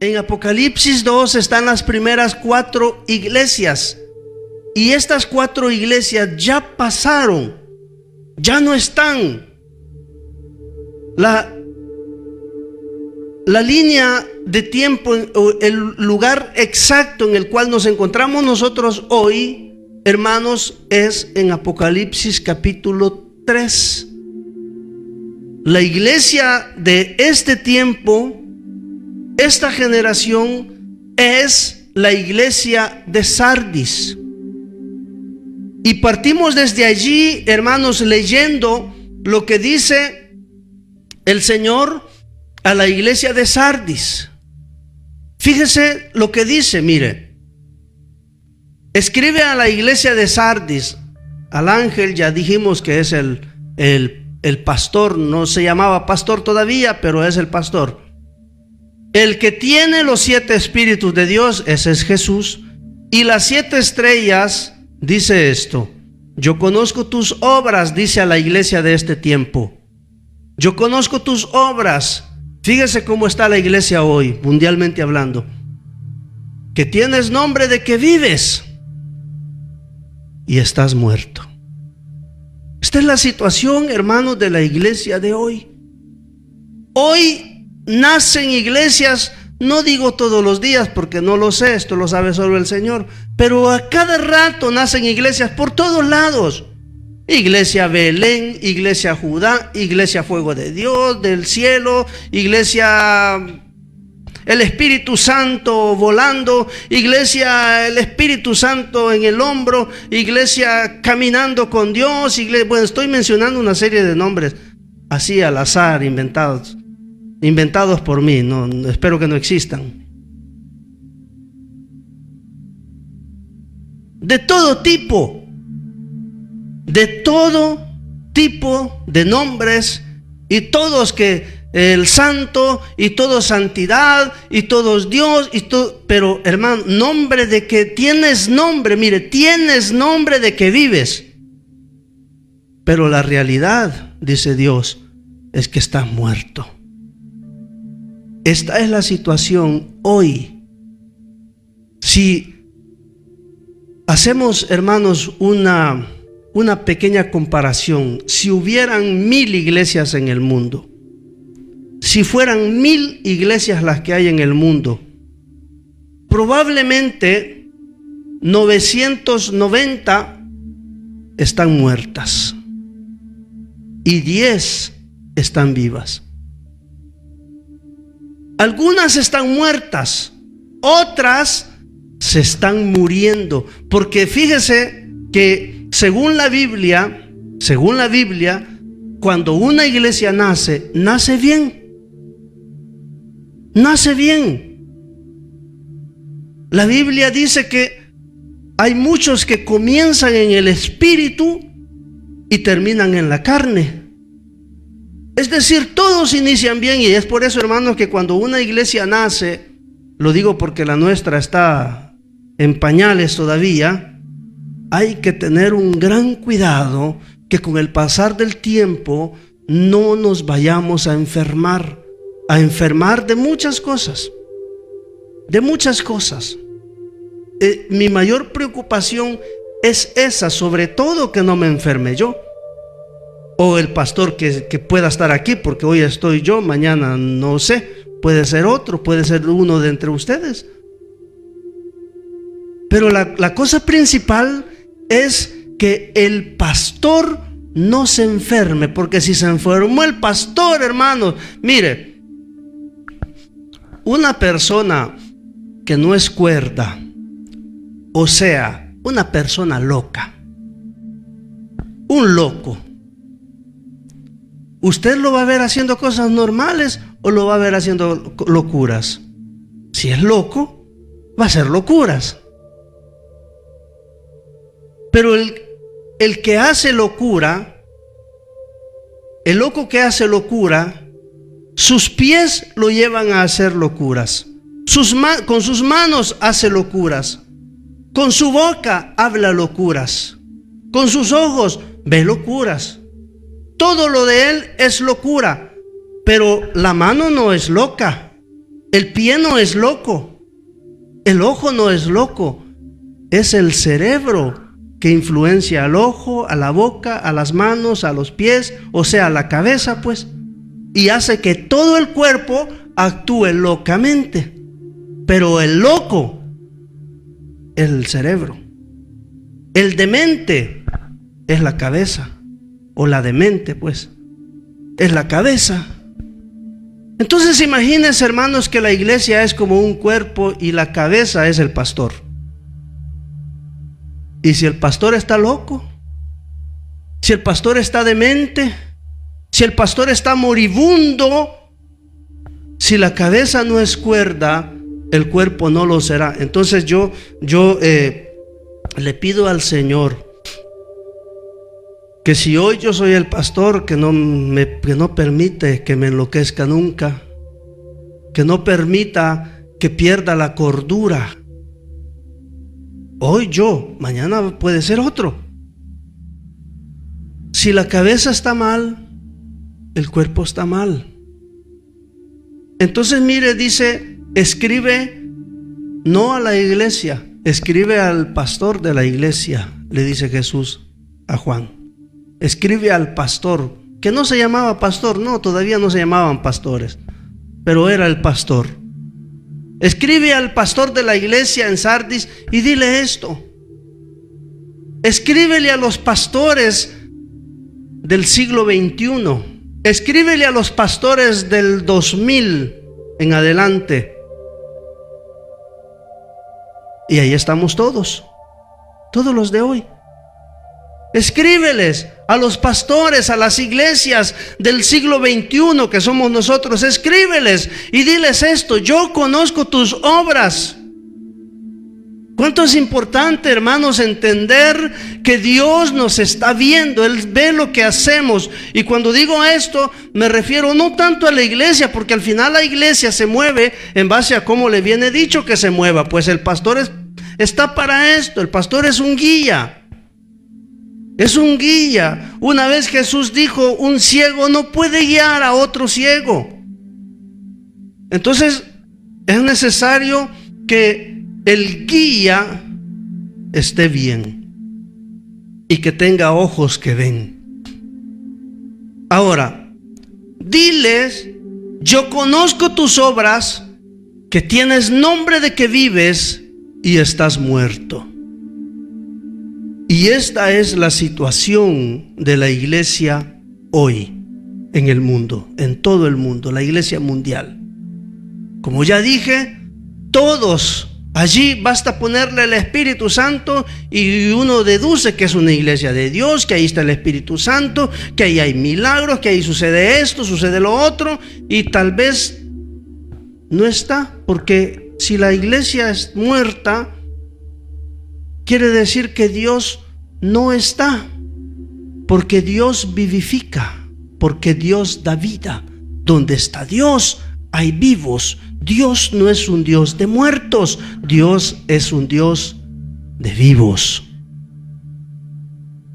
En Apocalipsis 2 están las primeras 4 iglesias. Y estas 4 iglesias ya pasaron, ya no están. La línea de tiempo, el lugar exacto en el cual nos encontramos nosotros hoy, hermanos, es en Apocalipsis capítulo 3. La iglesia de este tiempo, esta generación, es la iglesia de Sardis. Y partimos desde allí, hermanos, leyendo lo que dice el Señor a la iglesia de Sardis. Fíjese lo que dice, mire. Escribe a la iglesia de Sardis, al ángel, ya dijimos que es el pastor, no se llamaba pastor todavía, pero es el pastor. El que tiene los 7 espíritus de Dios, ese es Jesús, y las 7 estrellas. Dice esto: yo conozco tus obras, dice a la iglesia de este tiempo. Yo conozco tus obras. Fíjese cómo está la iglesia hoy, mundialmente hablando. Que tienes nombre de que vives y estás muerto. Esta es la situación, hermanos, de la iglesia de hoy. Hoy nacen iglesias, no digo todos los días porque no lo sé, esto lo sabe solo el Señor, pero a cada rato nacen iglesias por todos lados. Iglesia Belén, iglesia Judá, iglesia Fuego de Dios, del cielo, iglesia el Espíritu Santo volando, iglesia el Espíritu Santo en el hombro, iglesia caminando con Dios, iglesia, bueno, estoy mencionando una serie de nombres así al azar, inventados por mí, no, espero que no existan. De todo tipo de nombres, y todos que el santo, y todos santidad, y todos Dios, pero hermano, nombre de que tienes nombre, mire, tienes nombre de que vives, pero la realidad, dice Dios, es que estás muerto. Esta es la situación hoy. Si hacemos, hermanos, una pequeña comparación, si hubieran 1000 iglesias en el mundo, si fueran 1000 iglesias las que hay en el mundo, probablemente 990 están muertas y 10 están vivas. Algunas están muertas, otras se están muriendo, porque fíjese que según la Biblia, cuando una iglesia nace bien. Nace bien. La Biblia dice que hay muchos que comienzan en el espíritu y terminan en la carne. Es decir, todos inician bien, y es por eso, hermanos, que cuando una iglesia nace, lo digo porque la nuestra está en pañales todavía, hay que tener un gran cuidado que con el pasar del tiempo no nos vayamos a enfermar de muchas cosas, mi mayor preocupación es esa, sobre todo que no me enferme yo, o el pastor que pueda estar aquí, porque hoy estoy yo, mañana no sé, puede ser otro, puede ser uno de entre ustedes. Pero la cosa principal es que el pastor no se enferme, porque si se enfermó el pastor, hermanos, mire, una persona que no es cuerda, o sea, una persona loca, un loco, ¿usted lo va a ver haciendo cosas normales o lo va a ver haciendo locuras? Si es loco, va a hacer locuras. Pero el que hace locura, el loco que hace locura, sus pies lo llevan a hacer locuras. Con sus manos hace locuras. Con su boca habla locuras. Con sus ojos ve locuras. Todo lo de él es locura, pero la mano no es loca. El pie no es loco, el ojo no es loco, es el cerebro que influencia al ojo, a la boca, a las manos, a los pies, o sea, a la cabeza, pues, y hace que todo el cuerpo actúe locamente. Pero el loco es el cerebro. El demente es la cabeza, o la demente, pues, es la cabeza. Entonces imagínense, hermanos, que la iglesia es como un cuerpo y la cabeza es el pastor. Y si el pastor está loco, si el pastor está demente, si el pastor está moribundo, si la cabeza no es cuerda, el cuerpo no lo será. Entonces yo le pido al Señor que si hoy yo soy el pastor, que no permite que me enloquezca nunca, que no permita que pierda la cordura. Hoy yo, mañana puede ser otro. Si la cabeza está mal, el cuerpo está mal. Entonces mire, dice, escribe no a la iglesia, escribe al pastor de la iglesia, le dice Jesús a Juan. Escribe al pastor, que no se llamaba pastor, no, todavía no se llamaban pastores, pero era el pastor. Escribe al pastor de la iglesia en Sardis y dile esto. Escríbele a los pastores del siglo XXI. Escríbele a los pastores del 2000 en adelante. Y ahí estamos todos los de hoy. Escríbeles a los pastores, a las iglesias del siglo XXI que somos nosotros. Escríbeles y diles esto: yo conozco tus obras. ¿Cuánto es importante, hermanos, entender que Dios nos está viendo? Él ve lo que hacemos. Y cuando digo esto, me refiero no tanto a la iglesia, porque al final la iglesia se mueve en base a cómo le viene dicho que se mueva. Pues el pastor está para esto. El pastor es un guía. Es un guía. Una vez Jesús dijo, un ciego no puede guiar a otro ciego. Entonces es necesario que el guía esté bien y que tenga ojos que ven. Ahora, diles, yo conozco tus obras, que tienes nombre de que vives y estás muerto. Y esta es la situación de la iglesia hoy en el mundo, en todo el mundo, la iglesia mundial. Como ya dije, todos allí basta ponerle el Espíritu Santo y uno deduce que es una iglesia de Dios, que ahí está el Espíritu Santo, que ahí hay milagros, que ahí sucede esto, sucede lo otro, y tal vez no está, porque si la iglesia es muerta, quiere decir que Dios no está, porque Dios vivifica, porque Dios da vida. Donde está Dios, hay vivos. Dios no es un Dios de muertos, Dios es un Dios de vivos.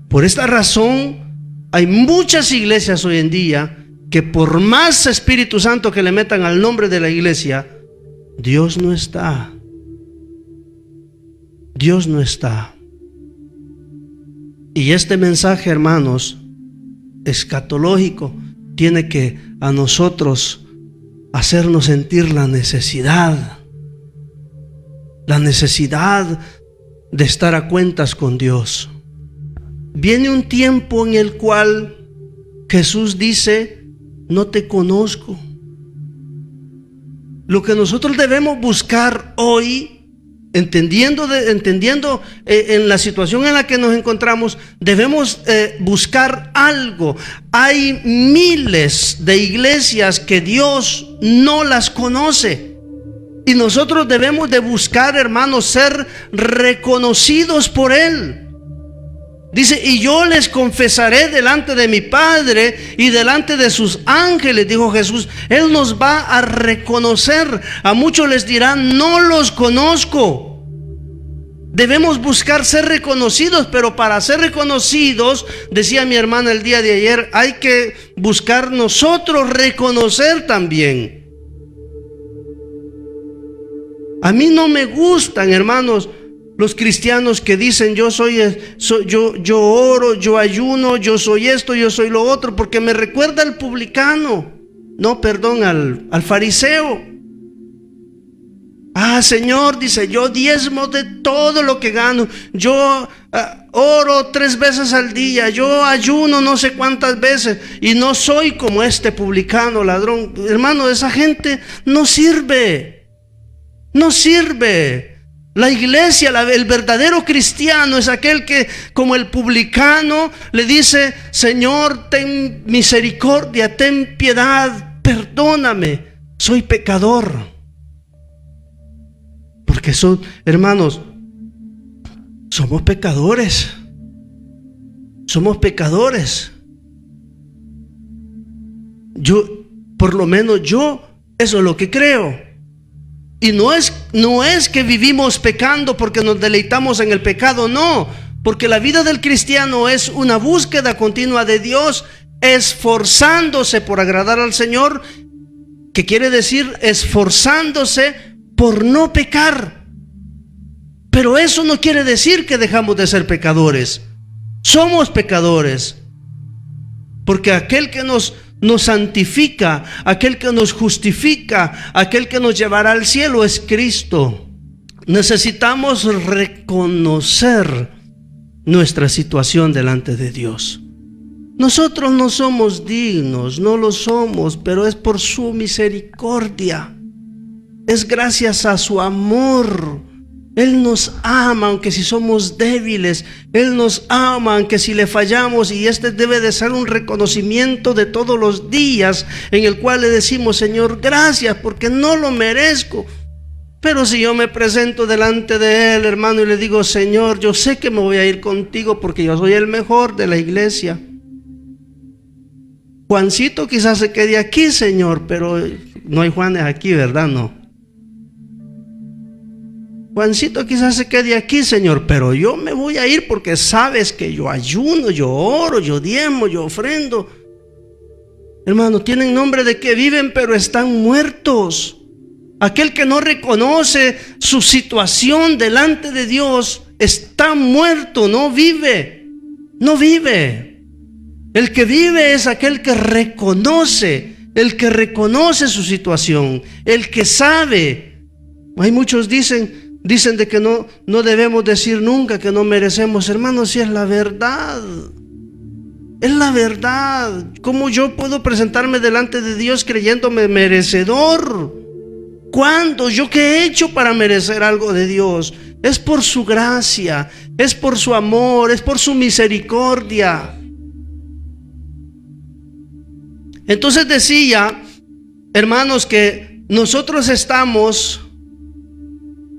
Por esta razón, hay muchas iglesias hoy en día que por más Espíritu Santo que le metan al nombre de la iglesia, Dios no está. Dios no está. Y este mensaje, hermanos, escatológico, tiene que a nosotros hacernos sentir la necesidad de estar a cuentas con Dios. Viene un tiempo en el cual Jesús dice, no te conozco. Lo que nosotros debemos buscar hoy, entendiendo en la situación en la que nos encontramos, debemos buscar algo. Hay miles de iglesias que Dios no las conoce, y nosotros debemos de buscar, hermanos, ser reconocidos por Él. Dice, y yo les confesaré delante de mi Padre y delante de sus ángeles, dijo Jesús. Él nos va a reconocer. A muchos les dirán, no los conozco. Debemos buscar ser reconocidos, pero para ser reconocidos, decía mi hermana el día de ayer, hay que buscar nosotros reconocer también. A mí no me gustan, hermanos, los cristianos que dicen yo oro, yo ayuno, yo soy esto, yo soy lo otro, porque me recuerda al publicano, al fariseo. Señor, dice, yo diezmo de todo lo que gano, yo oro 3 veces al día, yo ayuno no sé cuántas veces, y no soy como este publicano, ladrón. Hermano, esa gente no sirve. La iglesia, el verdadero cristiano es aquel que, como el publicano, le dice: Señor, ten misericordia, ten piedad, perdóname, soy pecador. Porque hermanos, somos pecadores. Por lo menos yo, eso es lo que creo. Y no es que vivimos pecando porque nos deleitamos en el pecado, no, porque la vida del cristiano es una búsqueda continua de Dios, esforzándose por agradar al Señor, que quiere decir esforzándose por no pecar. Pero eso no quiere decir que dejamos de ser pecadores. Somos pecadores, porque aquel que nos santifica, aquel que nos justifica, aquel que nos llevará al cielo es Cristo. Necesitamos reconocer nuestra situación delante de Dios. Nosotros no somos dignos, no lo somos, pero es por su misericordia, es gracias a su amor. Él nos ama aunque si somos débiles, Él nos ama aunque si le fallamos, y este debe de ser un reconocimiento de todos los días en el cual le decimos: Señor, gracias, porque no lo merezco. Pero si yo me presento delante de Él, hermano, y le digo: Señor, yo sé que me voy a ir contigo porque yo soy el mejor de la iglesia. Juancito quizás se quede aquí, Señor, pero no hay Juanes aquí, ¿verdad? No. Juancito quizás se quede aquí, Señor, pero yo me voy a ir porque sabes que yo ayuno, yo oro, yo diezmo, yo ofrendo. Hermano, tienen nombre de que viven, pero están muertos. Aquel que no reconoce su situación delante de Dios está muerto, no vive. El que vive es aquel que reconoce, su situación, el que sabe. Hay muchos dicen de que no debemos decir nunca que no merecemos. Hermanos, si es la verdad. Es la verdad. ¿Cómo yo puedo presentarme delante de Dios creyéndome merecedor? ¿Cuándo? ¿Yo qué he hecho para merecer algo de Dios? Es por su gracia, es por su amor, es por su misericordia. Entonces decía, hermanos, que nosotros estamos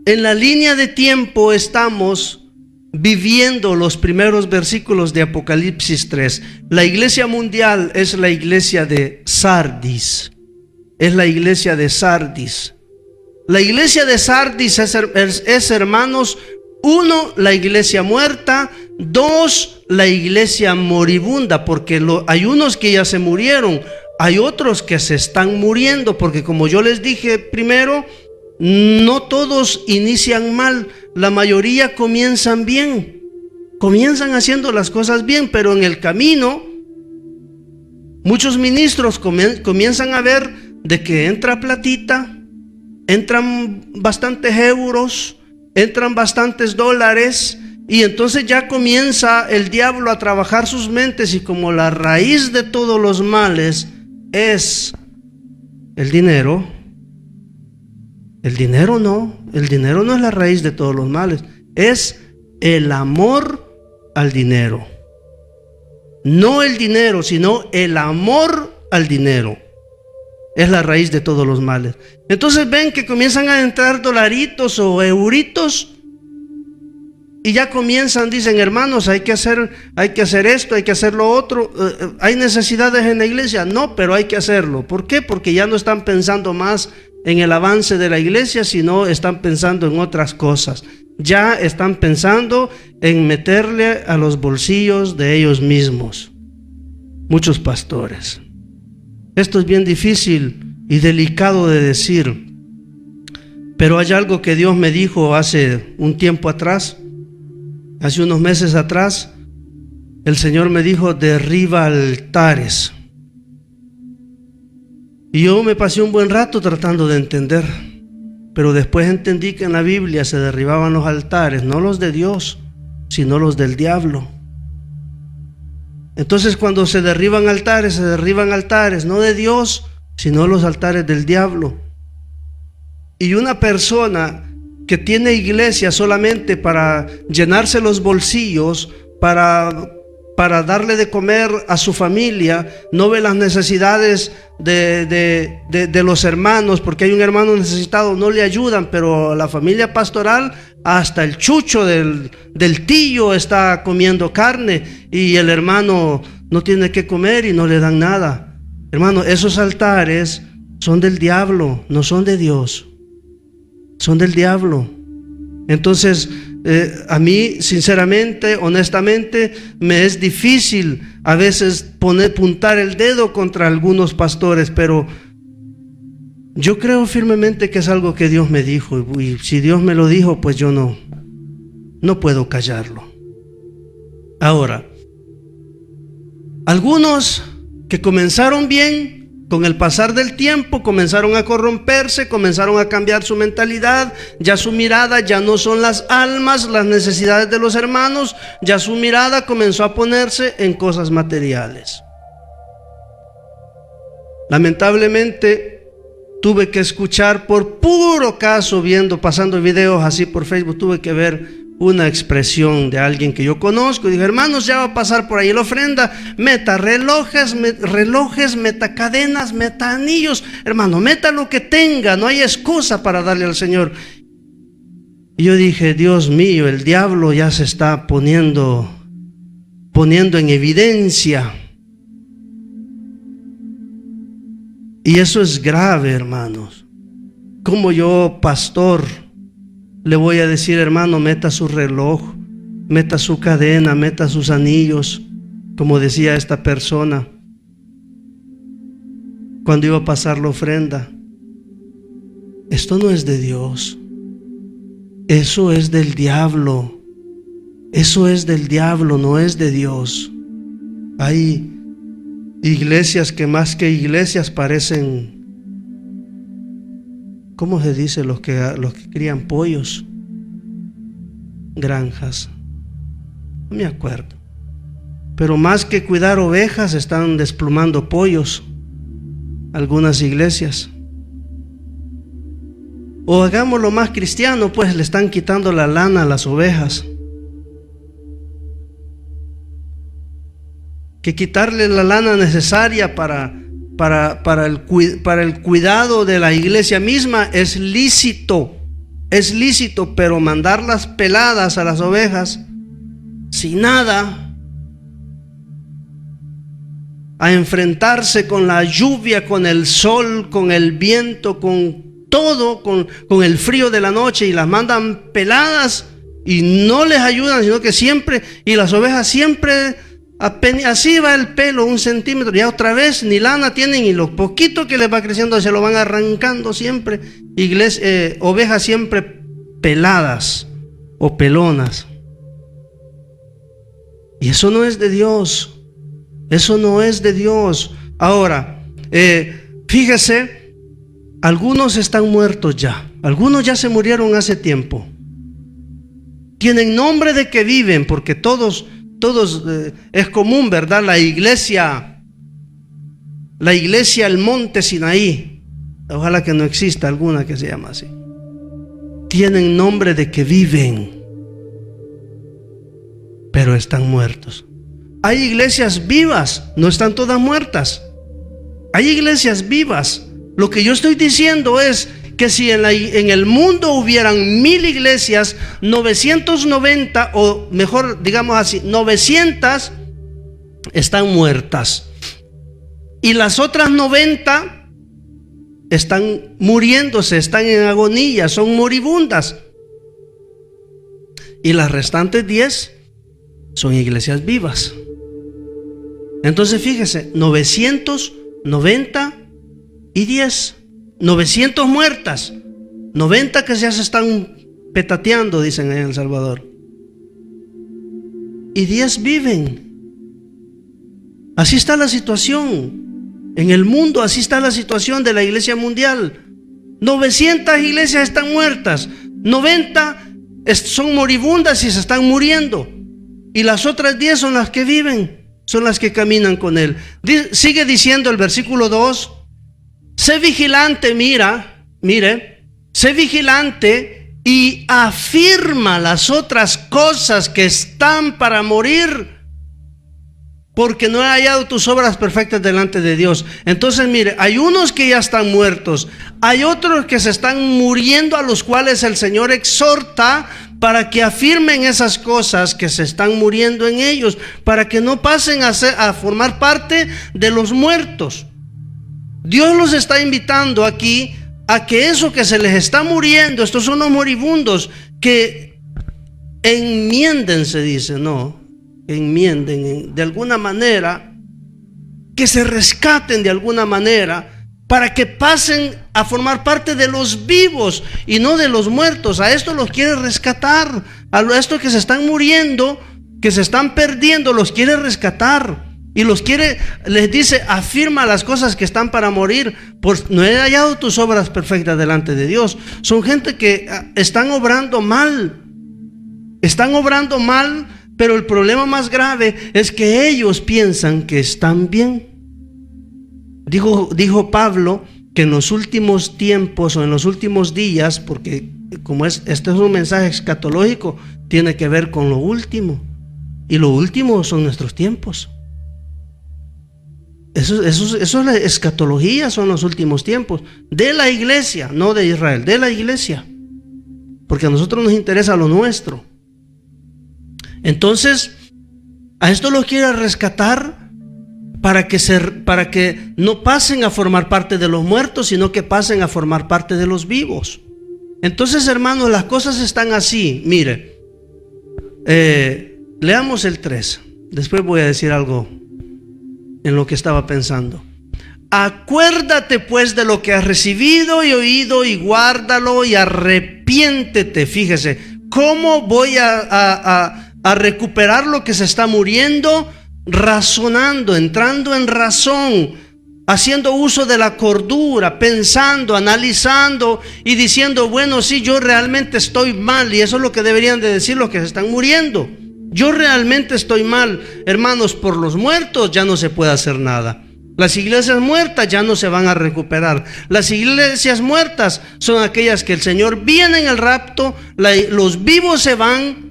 en la línea de tiempo, estamos viviendo los primeros versículos de Apocalipsis 3. La iglesia mundial es la iglesia de Sardis. Es la iglesia de Sardis. La iglesia de Sardis es, hermanos, 1, la iglesia muerta; 2, la iglesia moribunda, porque hay unos que ya se murieron, hay otros que se están muriendo, porque como yo les dije primero, no todos inician mal, la mayoría comienzan bien, comienzan haciendo las cosas bien, pero en el camino muchos ministros comienzan a ver de que entra platita, entran bastantes euros, entran bastantes dólares, y entonces ya comienza el diablo a trabajar sus mentes, y como la raíz de todos los males es el dinero no es la raíz de todos los males, es el amor al dinero. No el dinero, sino el amor al dinero es la raíz de todos los males. Entonces ven que comienzan a entrar dolaritos o euritos, y ya comienzan, dicen: hermanos, hay que hacer esto, hay que hacer lo otro. ¿Hay necesidades en la iglesia? No, pero hay que hacerlo. ¿Por qué? Porque ya no están pensando más en el avance de la iglesia, sino están pensando en otras cosas. Ya están pensando en meterle a los bolsillos de ellos mismos. Muchos pastores. Esto es bien difícil y delicado de decir, Pero hay algo que Dios me dijo hace un tiempo atrás, hace unos meses atrás. El Señor me dijo: derriba altares. Y yo me pasé un buen rato tratando de entender, pero después entendí que en la Biblia se derribaban los altares, no los de Dios, sino los del diablo. Entonces, cuando se derriban altares no de Dios, sino los altares del diablo. Y una persona que tiene iglesia solamente para llenarse los bolsillos, para darle de comer a su familia, no ve las necesidades de los hermanos, porque hay un hermano necesitado, no le ayudan, pero la familia pastoral, hasta el chucho del tío está comiendo carne y el hermano no tiene que comer y no le dan nada. Hermano, esos altares son del diablo, no son de Dios, son del diablo. Entonces, a mí, sinceramente, honestamente, me es difícil a veces puntar el dedo contra algunos pastores, pero yo creo firmemente que es algo que Dios me dijo, y si Dios me lo dijo, pues yo no puedo callarlo. Ahora, algunos que comenzaron bien, con el pasar del tiempo comenzaron a corromperse, comenzaron a cambiar su mentalidad, ya su mirada ya no son las almas, las necesidades de los hermanos, ya su mirada comenzó a ponerse en cosas materiales. Lamentablemente tuve que escuchar, por puro caso, pasando videos así por Facebook, tuve que ver una expresión de alguien que yo conozco. Y dije: hermanos, ya va a pasar por ahí la ofrenda, meta relojes, meta cadenas, meta anillos. Hermano, meta lo que tenga, no hay excusa para darle al Señor. Y yo dije: Dios mío, el diablo ya se está poniendo en evidencia. Y eso es grave, hermanos. Como yo, pastor, le voy a decir: hermano, meta su reloj, meta su cadena, meta sus anillos, como decía esta persona cuando iba a pasar la ofrenda? Esto no es de Dios, eso es del diablo, eso es del diablo, no es de Dios. Hay iglesias que más que iglesias parecen, ¿cómo se dice? Los que crían pollos, granjas, no me acuerdo. Pero más que cuidar ovejas, están desplumando pollos algunas iglesias. O hagámoslo más cristiano, pues le están quitando la lana a las ovejas. Que quitarle la lana necesaria para el cuidado de la iglesia misma es lícito, pero mandarlas peladas a las ovejas sin nada, a enfrentarse con la lluvia, con el sol, con el viento, con todo, con el frío de la noche, y las mandan peladas y no les ayudan, sino que siempre, y las ovejas siempre así va el pelo, 1 centímetro, ya otra vez ni lana tienen, y lo poquito que les va creciendo se lo van arrancando siempre. Ovejas siempre peladas o pelonas. Y eso no es de Dios, eso no es de Dios. Ahora, fíjese, algunos están muertos ya, algunos ya se murieron hace tiempo. Tienen nombre de que viven, porque todos es común, ¿verdad? La iglesia El Monte Sinaí, ojalá que no exista alguna que se llama así. Tienen nombre de que viven, pero están muertos. Hay iglesias vivas, no están todas muertas. Hay iglesias vivas. Lo que yo estoy diciendo es que si en el mundo hubieran 1000 iglesias, 990, o mejor digamos así, 900 están muertas, y las otras 90 están muriéndose, están en agonía, son moribundas, y las restantes 10 son iglesias vivas. Entonces fíjese, 990 y 10, 900 muertas, 90 que ya se están petateando, dicen en El Salvador, y 10 viven. Así está la situación en el mundo, así está la situación de la iglesia mundial. 900 iglesias están muertas, 90 son moribundas y se están muriendo, y las otras 10 son las que viven, son las que caminan con Él. Sigue diciendo el versículo 2, sé vigilante, mire, sé vigilante y afirma las otras cosas que están para morir, porque no he hallado tus obras perfectas delante de Dios. Entonces mire, hay unos que ya están muertos, hay otros que se están muriendo, a los cuales el Señor exhorta para que afirmen esas cosas que se están muriendo en ellos, para que no pasen a formar parte de los muertos. Dios los está invitando aquí a que eso que se les está muriendo, estos son los moribundos, que enmienden, se dice, no, enmienden de alguna manera, que se rescaten de alguna manera, para que pasen a formar parte de los vivos y no de los muertos. A esto los quiere rescatar, a estos que se están muriendo, que se están perdiendo, los quiere rescatar. Y les dice, afirma las cosas que están para morir, pues no he hallado tus obras perfectas delante de Dios. Son gente que están obrando mal, pero el problema más grave es que ellos piensan que están bien. Dijo Pablo que en los últimos tiempos o en los últimos días, porque como este es un mensaje escatológico, tiene que ver con lo último, y lo último son nuestros tiempos. Eso es la escatología, son los últimos tiempos de la iglesia, no de Israel, de la iglesia, porque a nosotros nos interesa lo nuestro. Entonces, a esto los quiere rescatar para que no pasen a formar parte de los muertos, sino que pasen a formar parte de los vivos. Entonces, hermanos, las cosas están así. Mire, leamos el 3. Después voy a decir algo en lo que estaba pensando. Acuérdate pues de lo que has recibido y oído, y guárdalo y arrepiéntete. Fíjese, ¿cómo voy a recuperar lo que se está muriendo? Razonando, entrando en razón, haciendo uso de la cordura, pensando, analizando y diciendo, bueno, sí, yo realmente estoy mal, y eso es lo que deberían de decir los que se están muriendo. Yo realmente estoy mal, hermanos. Por los muertos ya no se puede hacer nada. Las iglesias muertas ya no se van a recuperar. Las iglesias muertas son aquellas que el Señor viene en el rapto, los vivos se van,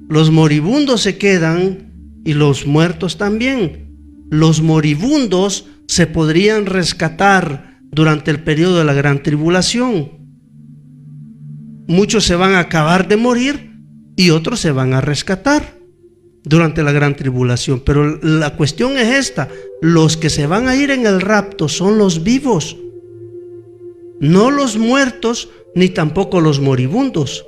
los moribundos se quedan y los muertos también. Los moribundos se podrían rescatar durante el periodo de la gran tribulación. Muchos se van a acabar de morir y otros se van a rescatar durante la gran tribulación. Pero la cuestión es esta: los que se van a ir en el rapto son los vivos, no los muertos ni tampoco los moribundos.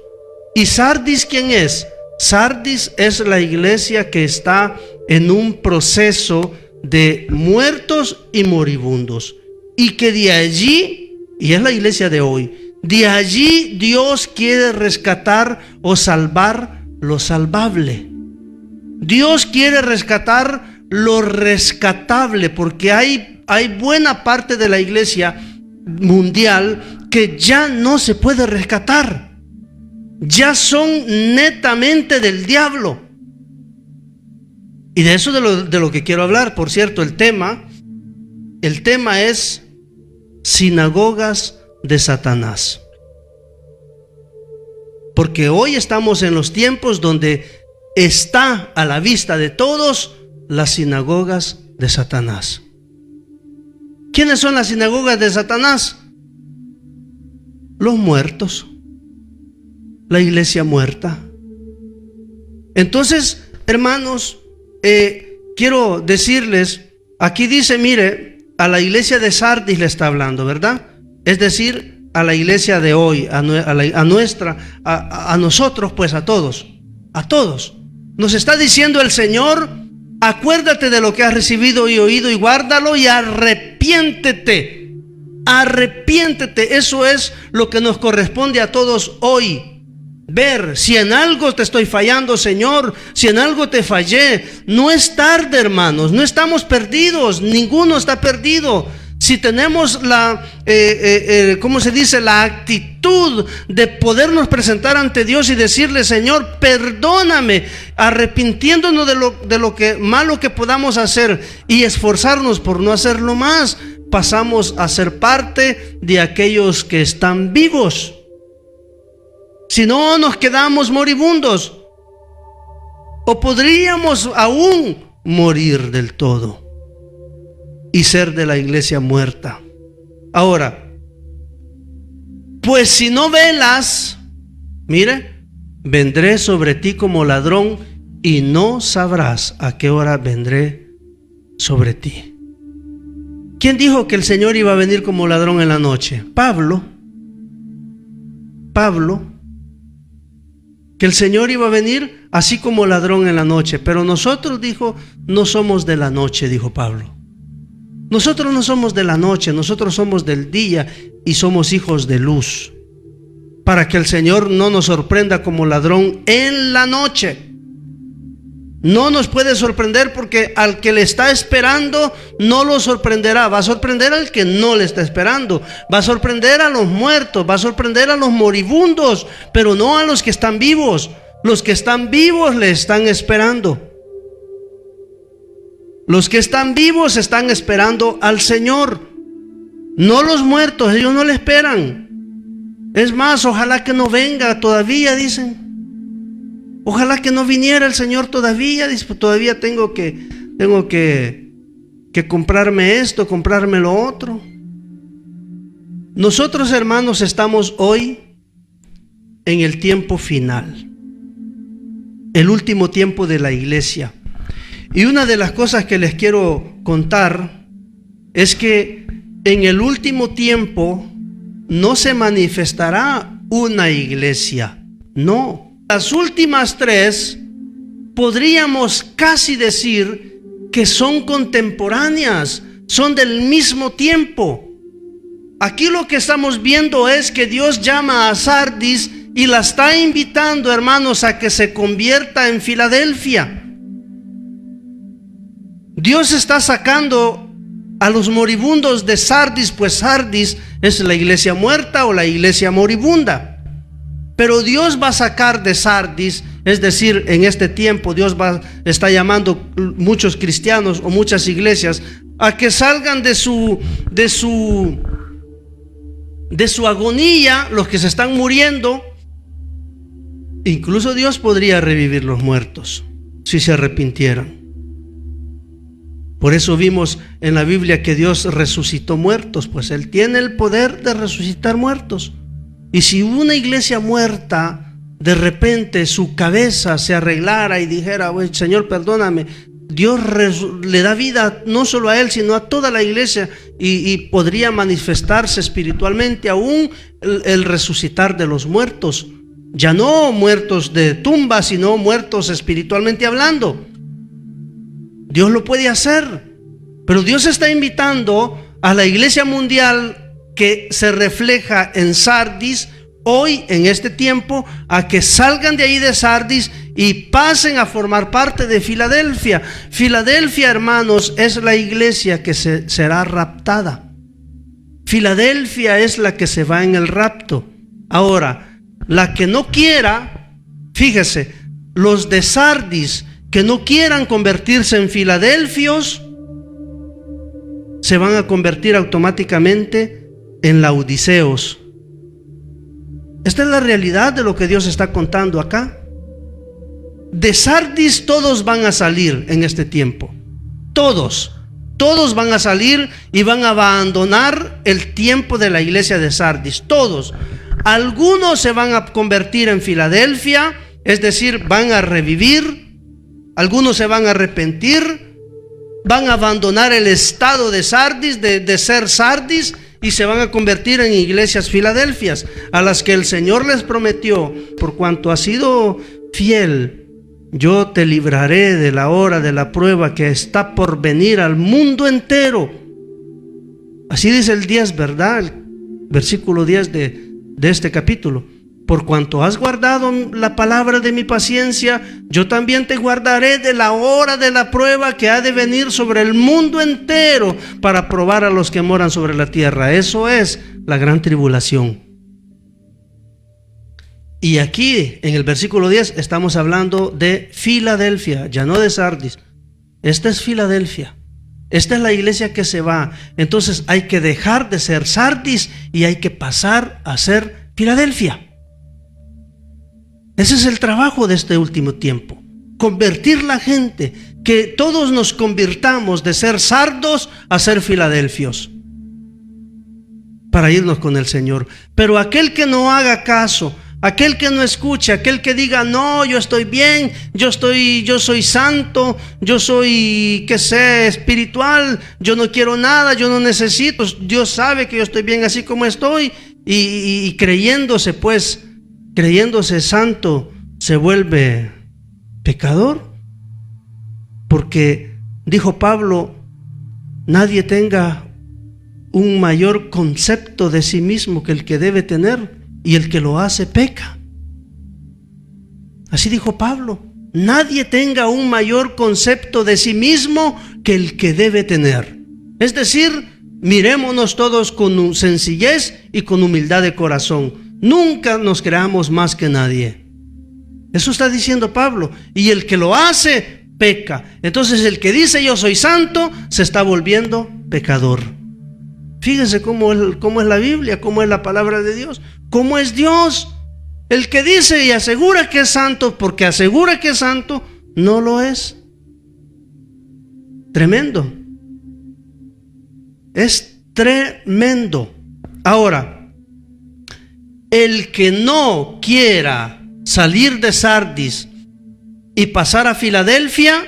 ¿Y Sardis quién es? Sardis es la iglesia que está en un proceso de muertos y moribundos, y que de allí, y es la iglesia de hoy, de allí Dios quiere rescatar o salvar lo salvable. Dios quiere rescatar lo rescatable, porque hay buena parte de la iglesia mundial que ya no se puede rescatar. Ya son netamente del diablo. Y de eso de lo que quiero hablar. Por cierto, el tema es sinagogas de Satanás. Porque hoy estamos en los tiempos donde está a la vista de todos las sinagogas de Satanás. ¿Quiénes son las sinagogas de Satanás? Los muertos, la iglesia muerta. Entonces, hermanos, quiero decirles, aquí dice, mire, a la iglesia de Sardis le está hablando, ¿verdad? Es decir, a la iglesia de hoy, a nosotros, pues a todos. Nos está diciendo el Señor: acuérdate de lo que has recibido y oído, y guárdalo y arrepiéntete. Arrepiéntete. Eso es lo que nos corresponde a todos hoy. Ver si en algo te estoy fallando, Señor, si en algo te fallé. No es tarde, hermanos, no estamos perdidos, ninguno está perdido. Si tenemos la actitud de podernos presentar ante Dios y decirle, Señor, perdóname, arrepintiéndonos de lo que malo que podamos hacer y esforzarnos por no hacerlo más, pasamos a ser parte de aquellos que están vivos. Si no, nos quedamos moribundos, o podríamos aún morir del todo y ser de la iglesia muerta. Ahora, pues si no velas, mire, vendré sobre ti como ladrón y no sabrás a qué hora vendré sobre ti. ¿Quién dijo que el Señor iba a venir como ladrón en la noche? Pablo, que el Señor iba a venir así como ladrón en la noche. Pero nosotros, dijo, no somos de la noche, dijo Pablo. Nosotros no somos de la noche, nosotros somos del día y somos hijos de luz. Para que el Señor no nos sorprenda como ladrón en la noche. No nos puede sorprender, porque al que le está esperando no lo sorprenderá. Va a sorprender al que no le está esperando. Va a sorprender a los muertos, va a sorprender a los moribundos, pero no a los que están vivos. Los que están vivos le están esperando. Los que están vivos están esperando al Señor. No los muertos, ellos no le esperan. Es más, ojalá que no venga todavía, dicen. Ojalá que no viniera el Señor todavía. Dice, todavía tengo que comprarme esto, comprarme lo otro. Nosotros, hermanos, estamos hoy en el tiempo final, el último tiempo de la iglesia. Y una de las cosas que les quiero contar es que en el último tiempo no se manifestará una iglesia, no. Las últimas tres podríamos casi decir que son contemporáneas, son del mismo tiempo. Aquí lo que estamos viendo es que Dios llama a Sardis y la está invitando, hermanos, a que se convierta en Filadelfia. Dios está sacando a los moribundos de Sardis, pues Sardis es la iglesia muerta o la iglesia moribunda. Pero Dios va a sacar de Sardis, es decir, en este tiempo Dios está llamando muchos cristianos o muchas iglesias a que salgan de su agonía, los que se están muriendo. Incluso Dios podría revivir los muertos si se arrepintieran. Por eso vimos en la Biblia que Dios resucitó muertos, pues Él tiene el poder de resucitar muertos. Y si una iglesia muerta, de repente su cabeza se arreglara y dijera, Señor, perdóname, Dios le da vida no solo a él, sino a toda la iglesia, y podría manifestarse espiritualmente aún el resucitar de los muertos. Ya no muertos de tumba, sino muertos espiritualmente hablando. Dios lo puede hacer, pero Dios está invitando a la iglesia mundial que se refleja en Sardis hoy, en este tiempo, a que salgan de ahí de Sardis y pasen a formar parte de Filadelfia. Filadelfia, hermanos, es la iglesia que será raptada. Filadelfia es la que se va en el rapto. Ahora, la que no quiera, fíjese, los de Sardis que no quieran convertirse en filadelfios, se van a convertir automáticamente en laodiceos. Esta es la realidad de lo que Dios está contando acá. De Sardis todos van a salir en este tiempo. Todos van a salir y van a abandonar el tiempo de la iglesia de Sardis. Todos. Algunos se van a convertir en Filadelfia, es decir, van a revivir. Algunos se van a arrepentir, van a abandonar el estado de Sardis, de ser Sardis, y se van a convertir en iglesias Filadelfias, a las que el Señor les prometió: por cuanto has sido fiel, yo te libraré de la hora de la prueba que está por venir al mundo entero. Así dice el 10, ¿verdad? El versículo 10 de este capítulo. Por cuanto has guardado la palabra de mi paciencia, yo también te guardaré de la hora de la prueba que ha de venir sobre el mundo entero para probar a los que moran sobre la tierra. Eso es la gran tribulación. Y aquí en el versículo 10 estamos hablando de Filadelfia, ya no de Sardis. Esta es Filadelfia. Esta es la iglesia que se va. Entonces hay que dejar de ser Sardis y hay que pasar a ser Filadelfia. Ese es el trabajo de este último tiempo. Convertir la gente, que todos nos convirtamos de ser sardos a ser filadelfios, para irnos con el Señor. Pero aquel que no haga caso, aquel que no escuche, aquel que diga, no, yo estoy bien, yo soy santo, yo soy, qué sé, espiritual, yo no quiero nada, yo no necesito, Dios sabe que yo estoy bien así como estoy, y creyéndose santo, se vuelve pecador. Porque dijo Pablo, nadie tenga un mayor concepto de sí mismo que el que debe tener, y el que lo hace peca. Así dijo Pablo, nadie tenga un mayor concepto de sí mismo que el que debe tener. Es decir, mirémonos todos con sencillez y con humildad de corazón. Nunca nos creamos más que nadie. Eso está diciendo Pablo. Y el que lo hace, peca. Entonces el que dice yo soy santo, se está volviendo pecador. Fíjense cómo es la Biblia, cómo es la palabra de Dios, cómo es Dios. El que dice y asegura que es santo, porque asegura que es santo, no lo es. Tremendo. Es tremendo. Ahora, el que no quiera salir de Sardis y pasar a Filadelfia,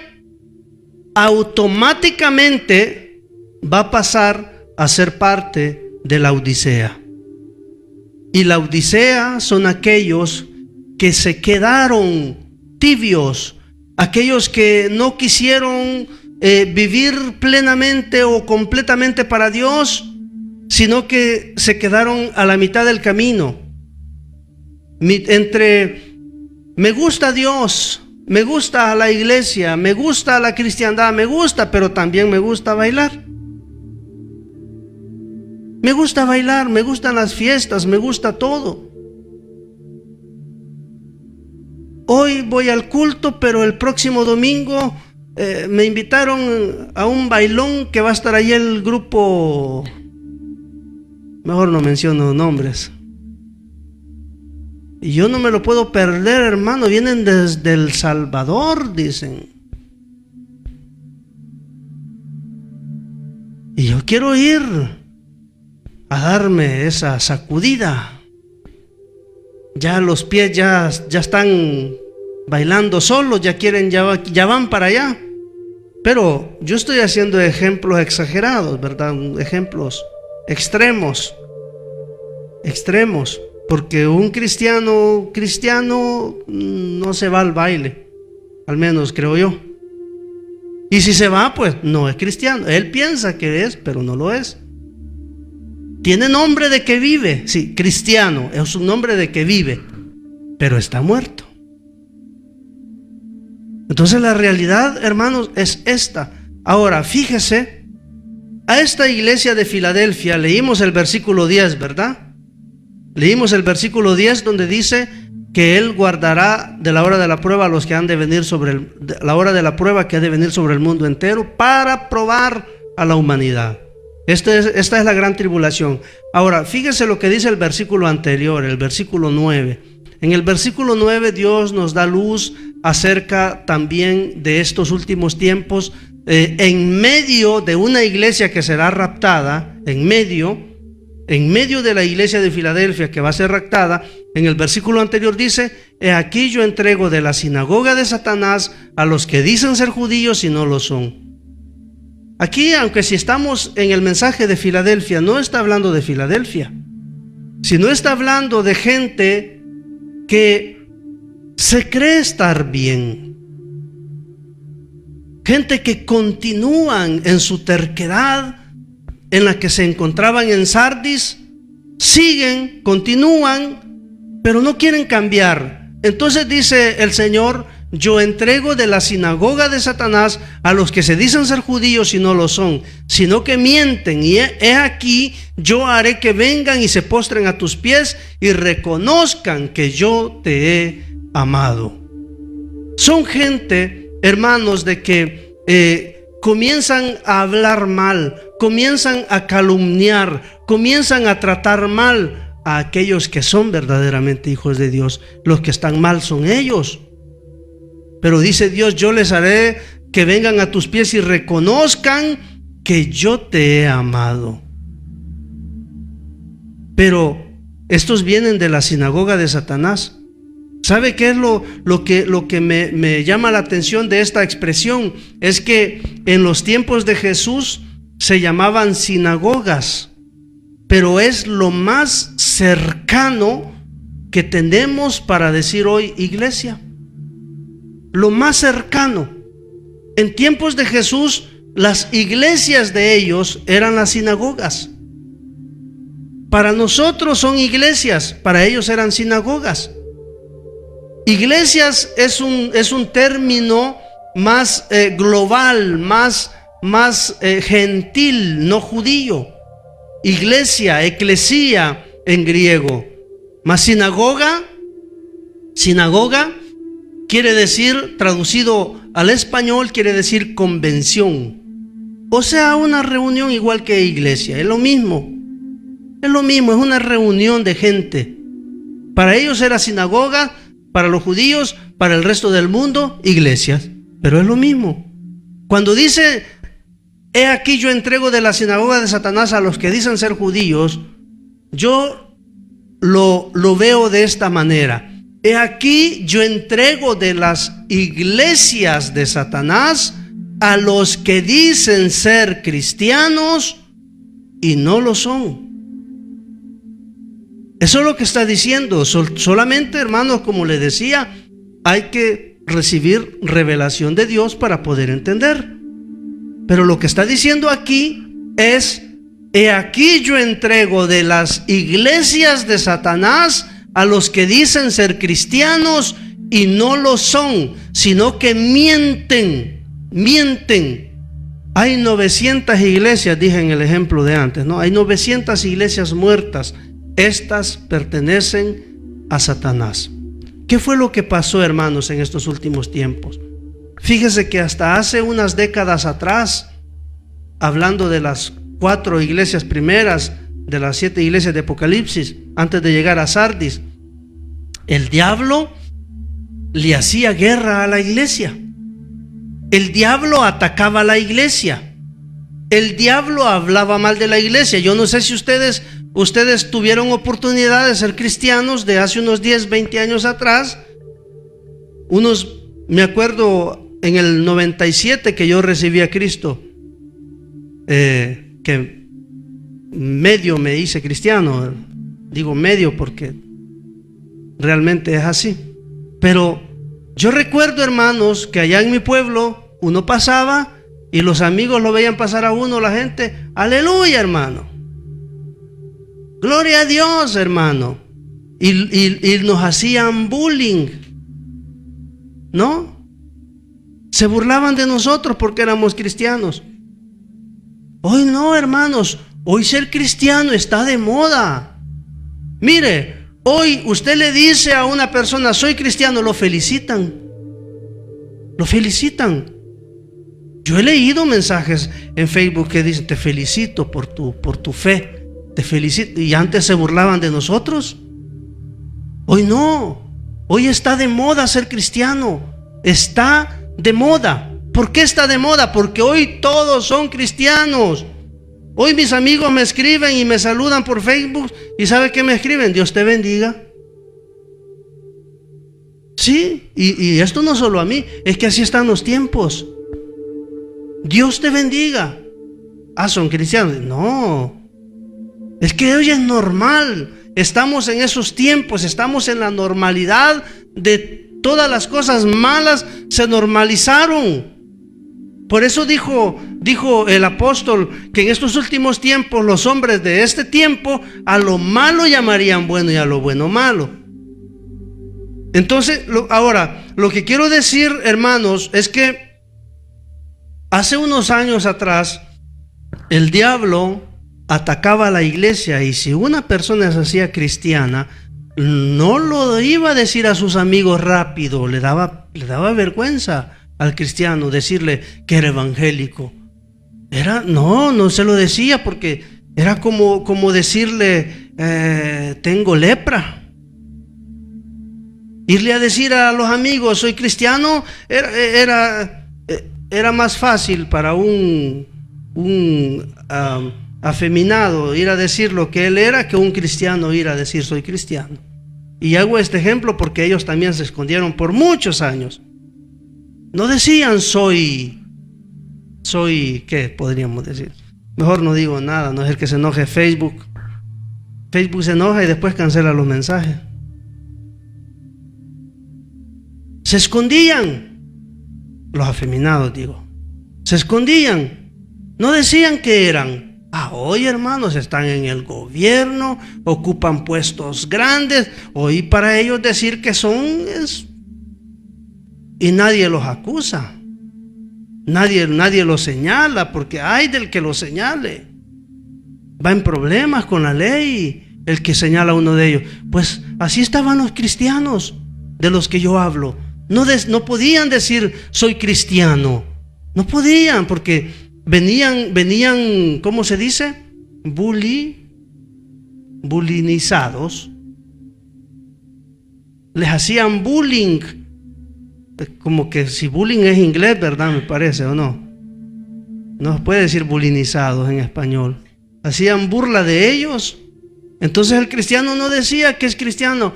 automáticamente va a pasar a ser parte de la Odisea. Y la Odisea son aquellos que se quedaron tibios, aquellos que no quisieron vivir plenamente o completamente para Dios, sino que se quedaron a la mitad del camino. Entre me gusta Dios, me gusta la iglesia, me gusta la cristiandad, me gusta, pero también me gusta bailar. Me gusta bailar, me gustan las fiestas, me gusta todo. Hoy voy al culto, pero el próximo domingo me invitaron a un bailón que va a estar ahí el grupo, mejor no menciono nombres. Y yo no me lo puedo perder, hermano. Vienen desde El Salvador, dicen. Y yo quiero ir a darme esa sacudida. Ya los pies ya están bailando solos, ya van para allá. Pero yo estoy haciendo ejemplos exagerados, ¿verdad? Ejemplos extremos. Porque un cristiano no se va al baile, al menos creo yo. Y si se va, pues no es cristiano. Él piensa que es, pero no lo es. Tiene nombre de que vive, sí, cristiano, es un nombre de que vive, pero está muerto. Entonces la realidad, hermanos, es esta. Ahora, fíjese, a esta iglesia de Filadelfia leímos el versículo 10, ¿verdad? Leímos el versículo 10 donde dice que Él guardará de la hora de la prueba a los que han de venir la hora de la prueba que ha de venir sobre el mundo entero para probar a la humanidad. Esta es la gran tribulación. Ahora, fíjese lo que dice el versículo anterior, el versículo 9. En el versículo 9 Dios nos da luz acerca también de estos últimos tiempos, en medio de una iglesia que será raptada, en medio de la iglesia de Filadelfia que va a ser raptada. En el versículo anterior dice: he aquí yo entrego de la sinagoga de Satanás a los que dicen ser judíos y no lo son. Aquí, aunque si estamos en el mensaje de Filadelfia, no está hablando de Filadelfia, sino está hablando de gente que se cree estar bien, gente que continúan en su terquedad, en la que se encontraban en Sardis, siguen, continúan, pero no quieren cambiar. Entonces dice el Señor: yo entrego de la sinagoga de Satanás a los que se dicen ser judíos y no lo son, sino que mienten. Y he aquí, yo haré que vengan y se postren a tus pies y reconozcan que yo te he amado. Son gente, hermanos, de que comienzan a hablar mal, comienzan a calumniar, comienzan a tratar mal a aquellos que son verdaderamente hijos de Dios. Los que están mal son ellos. Pero dice Dios: yo les haré que vengan a tus pies y reconozcan que yo te he amado. Pero estos vienen de la sinagoga de Satanás. ¿Sabe qué es lo que me llama la atención de esta expresión? Es que en los tiempos de Jesús se llamaban sinagogas, pero es lo más cercano que tenemos para decir hoy iglesia. Lo más cercano. En tiempos de Jesús, las iglesias de ellos eran las sinagogas. Para nosotros son iglesias, para ellos eran sinagogas. Iglesias es un término más global, más gentil, no judío. Iglesia, eclesía en griego. Más sinagoga quiere decir, traducido al español, quiere decir convención. O sea, una reunión igual que iglesia. Es lo mismo, es una reunión de gente. Para ellos era sinagoga, para los judíos, para el resto del mundo, iglesias. Pero es lo mismo. Cuando dice: he aquí yo entrego de la sinagoga de Satanás a los que dicen ser judíos, yo lo veo de esta manera: he aquí yo entrego de las iglesias de Satanás a los que dicen ser cristianos y no lo son. Eso es lo que está diciendo. Solamente, hermanos, como le decía, hay que recibir revelación de Dios para poder entender. Pero lo que está diciendo aquí es: he aquí yo entrego de las iglesias de Satanás a los que dicen ser cristianos y no lo son, sino que mienten. Hay 900 iglesias, dije en el ejemplo de antes, ¿no? Hay 900 iglesias muertas. Estas pertenecen a Satanás. ¿Qué fue lo que pasó, hermanos, en estos últimos tiempos? Fíjese que hasta hace unas décadas atrás, hablando de las 4 iglesias primeras, de las 7 iglesias de Apocalipsis, antes de llegar a Sardis, el diablo le hacía guerra a la iglesia. El diablo atacaba a la iglesia. El diablo hablaba mal de la iglesia. Yo no sé si ustedes tuvieron oportunidad de ser cristianos de hace unos 10, 20 años atrás. Me acuerdo en el 97 que yo recibí a Cristo, que medio me hice cristiano. Digo medio porque realmente es así. Pero yo recuerdo, hermanos, que allá en mi pueblo uno pasaba y los amigos lo veían pasar a uno, la gente: aleluya, hermano, gloria a Dios, hermano. Y nos hacían bullying, ¿no? Se burlaban de nosotros porque éramos cristianos. Hoy no, hermanos. Hoy ser cristiano está de moda. Mire, hoy usted le dice a una persona: soy cristiano, lo felicitan. Lo felicitan. Yo he leído mensajes en Facebook que dicen: te felicito por tu fe. Te felicito. Y antes se burlaban de nosotros. Hoy no. Hoy está de moda ser cristiano. Está de moda. ¿Por qué está de moda? Porque hoy todos son cristianos. Hoy mis amigos me escriben y me saludan por Facebook. ¿Y sabe qué me escriben? Dios te bendiga. Sí, y esto no solo a mí, es que así están los tiempos. Dios te bendiga. Ah, son cristianos. No, es que hoy es normal. Estamos en esos tiempos, estamos en la normalidad de todas las cosas malas se normalizaron. Por eso dijo dijo el apóstol que en estos últimos tiempos los hombres de este tiempo a lo malo llamarían bueno y a lo bueno malo. Entonces, ahora, lo que quiero decir, hermanos, es que hace unos años atrás el diablo atacaba a la iglesia, y si una persona se hacía cristiana, no lo iba a decir a sus amigos rápido, le daba vergüenza al cristiano decirle que era evangélico. No se lo decía, porque era como decirle tengo lepra. Irle a decir a los amigos soy cristiano era más fácil para un afeminado ir a decir lo que él era que un cristiano ir a decir soy cristiano. Y hago este ejemplo porque ellos también se escondieron por muchos años. No decían soy, ¿qué podríamos decir? Mejor no digo nada, no es el que se enoje Facebook. Facebook se enoja y después cancela los mensajes. Se escondían, los afeminados digo, se escondían, no decían que eran. Hoy, hermanos, están en el gobierno, ocupan puestos grandes. Hoy para ellos decir que son y nadie los acusa, nadie los señala, porque hay del que los señale. Va en problemas con la ley el que señala a uno de ellos. Pues así estaban los cristianos de los que yo hablo. No podían decir soy cristiano, no podían, porque venían, ¿cómo se dice? Bulinizados. Les hacían bullying, como que si bullying es inglés, ¿verdad? Me parece, ¿o no? No se puede decir bulinizados en español. Hacían burla de ellos. Entonces el cristiano no decía que es cristiano.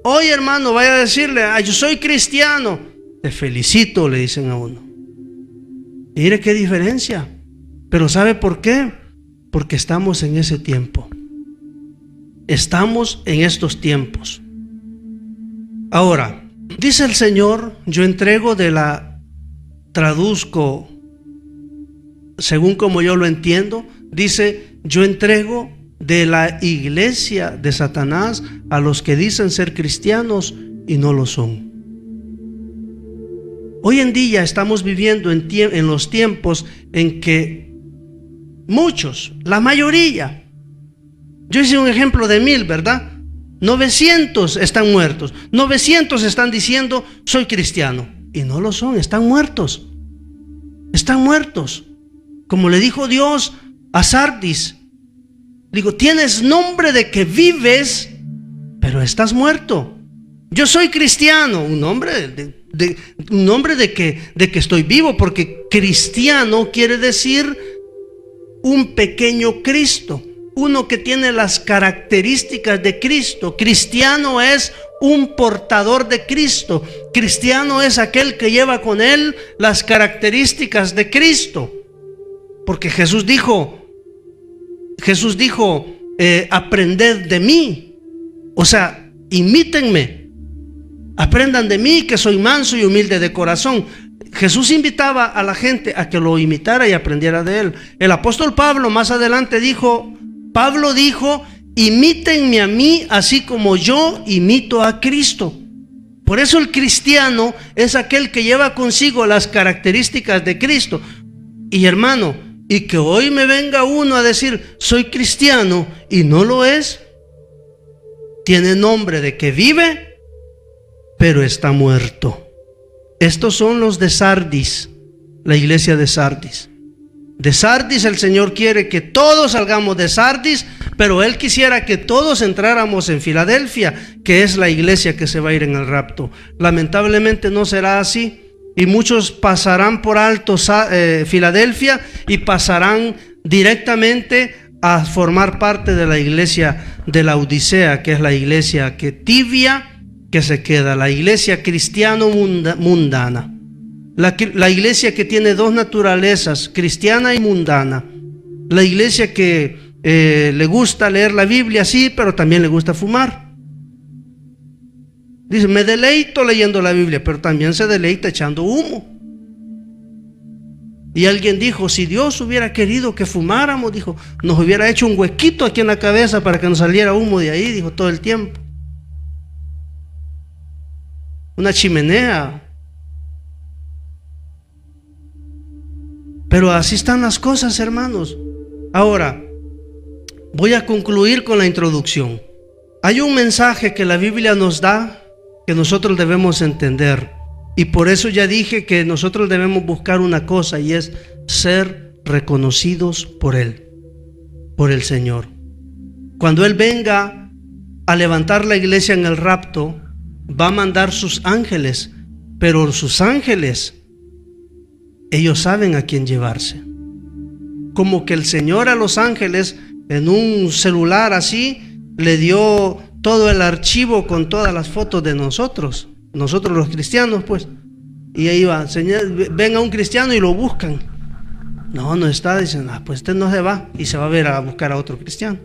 Hoy, hermano, vaya a decirle, yo soy cristiano. Te felicito, le dicen a uno. Mire qué diferencia. Pero ¿sabe por qué? Porque estamos en ese tiempo. Estamos en estos tiempos. Ahora, dice el Señor, yo entrego traduzco según como yo lo entiendo, dice, yo entrego de la iglesia de Satanás a los que dicen ser cristianos y no lo son. Hoy en día estamos viviendo en los tiempos en que muchos, la mayoría, yo hice un ejemplo de 1000, ¿verdad? 900 están muertos, 900 están diciendo soy cristiano y no lo son, están muertos. Como le dijo Dios a Sardis, digo, tienes nombre de que vives, pero estás muerto. Yo soy cristiano, un nombre de que estoy vivo, porque cristiano quiere decir un pequeño Cristo, uno que tiene las características de Cristo. Cristiano es un portador de Cristo. Cristiano es aquel que lleva con él las características de Cristo. Porque Jesús dijo, aprended de mí. O sea, imítenme. Aprendan de mí, que soy manso y humilde de corazón. Jesús invitaba a la gente a que lo imitara y aprendiera de él. El apóstol Pablo más adelante dijo, imítenme a mí así como yo imito a Cristo. Por eso el cristiano es aquel que lleva consigo las características de Cristo. Y hermano, y que hoy me venga uno a decir soy cristiano y no lo es, tiene nombre de que vive, pero está muerto. Estos son los de Sardis, la iglesia de Sardis. De Sardis el Señor quiere que todos salgamos de Sardis, pero Él quisiera que todos entráramos en Filadelfia, que es la iglesia que se va a ir en el rapto. Lamentablemente no será así, y muchos pasarán por alto Filadelfia y pasarán directamente a formar parte de la iglesia de la Odisea, que es la iglesia que tibia, que se queda, la iglesia cristiano mundana, la iglesia que tiene dos naturalezas, cristiana y mundana, la iglesia que le gusta leer la Biblia, sí, pero también le gusta fumar. Dice, me deleito leyendo la Biblia, pero también se deleita echando humo. Y alguien dijo, si Dios hubiera querido que fumáramos, dijo, nos hubiera hecho un huequito aquí en la cabeza para que nos saliera humo de ahí, dijo, todo el tiempo. Una chimenea. Pero así están las cosas, hermanos. Ahora, voy a concluir con la introducción. Hay un mensaje que la Biblia nos da que nosotros debemos entender. Y por eso ya dije que nosotros debemos buscar una cosa, y es ser reconocidos por Él, por el Señor. Cuando Él venga a levantar la iglesia en el rapto, va a mandar sus ángeles, pero sus ángeles, ellos saben a quién llevarse. Como que el Señor a los ángeles en un celular así le dio todo el archivo con todas las fotos de nosotros los cristianos, pues. Y ahí va, Señor, ven a un cristiano y lo buscan. No está, dicen, pues este no se va, y se va a ver a buscar a otro cristiano.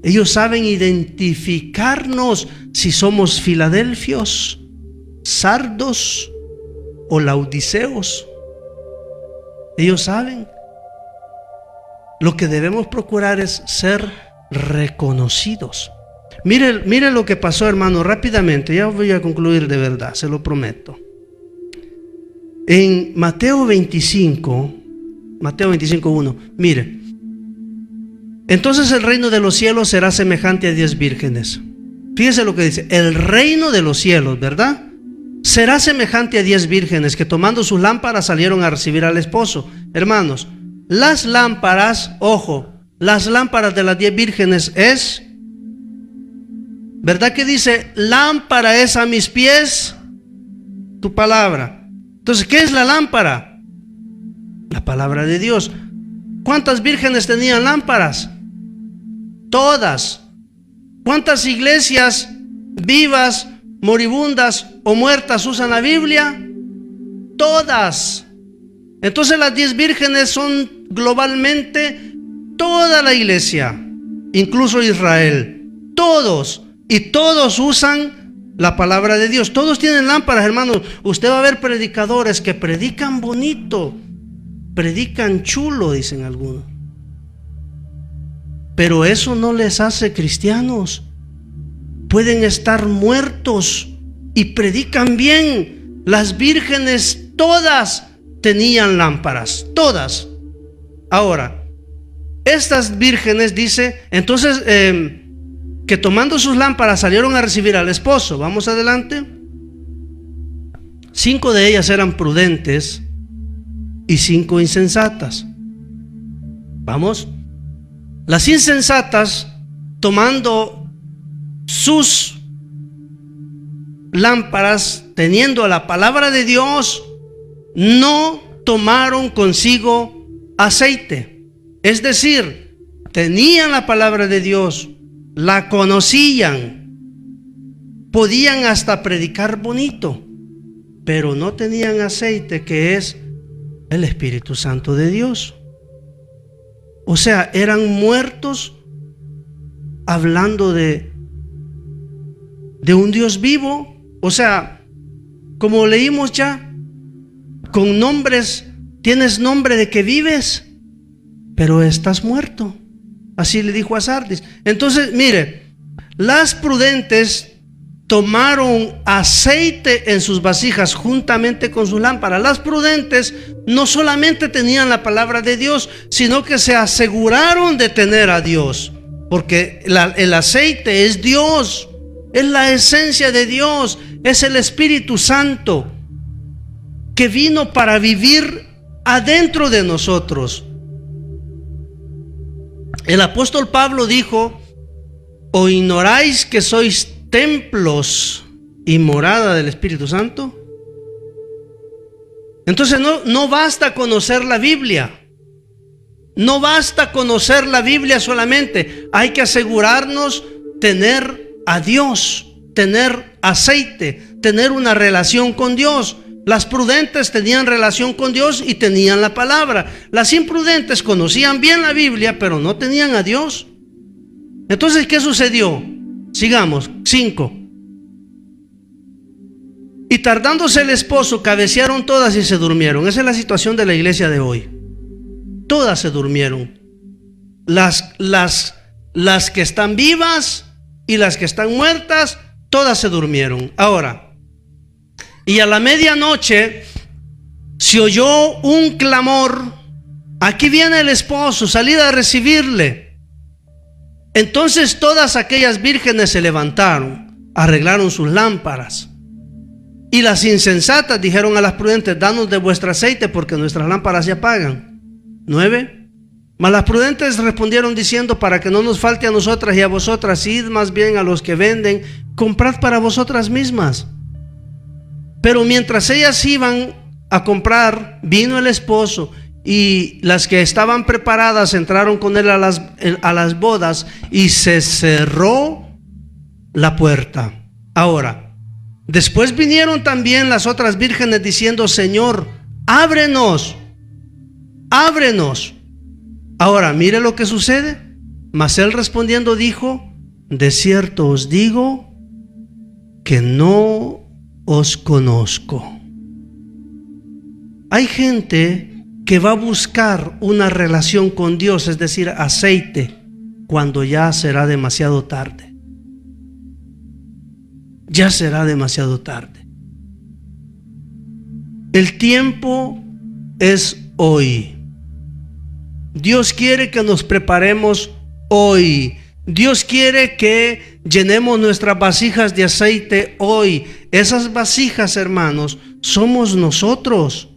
Ellos saben identificarnos si somos filadelfios, sardos o laodiceos. Ellos saben. Lo que debemos procurar es ser reconocidos. Mire lo que pasó, hermano, rápidamente. Ya voy a concluir de verdad, se lo prometo. En Mateo 25:1, mire. Entonces el reino de los cielos será semejante a 10 vírgenes. Fíjese lo que dice, el reino de los cielos, ¿verdad? Será semejante a 10 vírgenes que tomando sus lámparas salieron a recibir al esposo. Hermanos, las lámparas, ojo, las lámparas de las 10 vírgenes es, ¿verdad que dice, lámpara es a mis pies tu palabra? Entonces, ¿qué es la lámpara? La palabra de Dios. ¿Cuántas vírgenes tenían lámparas? Todas. ¿Cuántas iglesias vivas, moribundas o muertas usan la Biblia? Todas. Entonces las 10 vírgenes son globalmente toda la iglesia, incluso Israel. Todos. Y todos usan la palabra de Dios. Todos tienen lámparas, hermanos. Usted va a ver predicadores que predican bonito, predican chulo, dicen algunos. Pero eso no les hace cristianos. Pueden estar muertos y predican bien. Las vírgenes todas tenían lámparas, todas. Ahora, estas vírgenes, dice, entonces, que tomando sus lámparas salieron a recibir al esposo. Vamos adelante. 5 de ellas eran prudentes y 5 insensatas. Vamos. Las insensatas, tomando sus lámparas, teniendo la palabra de Dios, no tomaron consigo aceite. Es decir, tenían la palabra de Dios, la conocían, podían hasta predicar bonito, pero no tenían aceite, que es el Espíritu Santo de Dios. O sea, eran muertos hablando de un Dios vivo. O sea, como leímos ya, con nombres, tienes nombre de que vives, pero estás muerto. Así le dijo a Sardis. Entonces, mire, las prudentes tomaron aceite en sus vasijas juntamente con sus lámparas. Las prudentes no solamente tenían la palabra de Dios, sino que se aseguraron de tener a Dios, porque el aceite es Dios, es la esencia de Dios, es el Espíritu Santo que vino para vivir adentro de nosotros. El apóstol Pablo dijo: ¿o ignoráis que sois templos y morada del Espíritu Santo? Entonces no basta conocer la Biblia. No basta conocer la Biblia solamente. Hay que asegurarnos tener a Dios, tener aceite, tener una relación con Dios. Las prudentes tenían relación con Dios y tenían la palabra. Las imprudentes conocían bien la Biblia, pero no tenían a Dios. Entonces, ¿qué sucedió? Sigamos. 5. Y tardándose el esposo, cabecearon todas y se durmieron. Esa es la situación de la iglesia de hoy. Todas se durmieron. Las que están vivas y las que están muertas, todas se durmieron. Ahora, y a la medianoche se oyó un clamor: aquí viene el esposo, salid a recibirle. Entonces todas aquellas vírgenes se levantaron, arreglaron sus lámparas. Y las insensatas dijeron a las prudentes: danos de vuestro aceite, porque nuestras lámparas se apagan. 9. Mas las prudentes respondieron diciendo: para que no nos falte a nosotras y a vosotras, id más bien a los que venden, comprad para vosotras mismas. Pero mientras ellas iban a comprar, vino el esposo, y las que estaban preparadas entraron con él a las bodas, y se cerró la puerta. Ahora, después vinieron también las otras vírgenes diciendo: Señor, ábrenos, ábrenos. Ahora, mire lo que sucede. Mas él respondiendo dijo: de cierto os digo que no os conozco. Hay gente que va a buscar una relación con Dios, es decir, aceite, cuando ya será demasiado tarde. Ya será demasiado tarde. El tiempo es hoy. Dios quiere que nos preparemos hoy. Dios quiere que llenemos nuestras vasijas de aceite hoy. Esas vasijas, hermanos, somos nosotros.